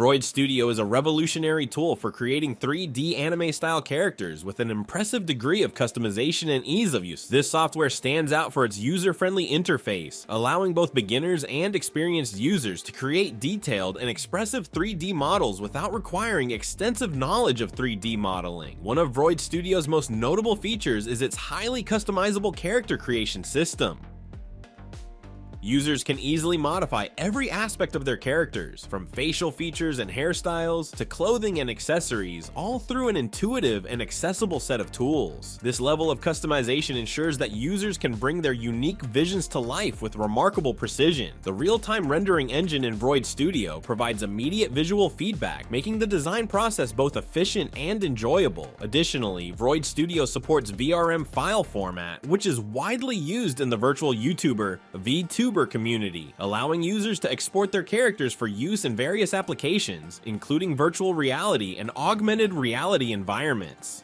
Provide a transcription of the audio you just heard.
VRoid Studio is a revolutionary tool for creating 3D anime-style characters with an impressive degree of customization and ease of use. This software stands out for its user-friendly interface, allowing both beginners and experienced users to create detailed and expressive 3D models without requiring extensive knowledge of 3D modeling. One of VRoid Studio's most notable features is its highly customizable character creation system. Users can easily modify every aspect of their characters, from facial features and hairstyles to clothing and accessories, all through an intuitive and accessible set of tools. This level of customization ensures that users can bring their unique visions to life with remarkable precision. The real-time rendering engine in VRoid Studio provides immediate visual feedback, making the design process both efficient and enjoyable. Additionally, VRoid Studio supports VRM file format, which is widely used in the virtual YouTuber VTuber community, allowing users to export their characters for use in various applications, including virtual reality and augmented reality environments.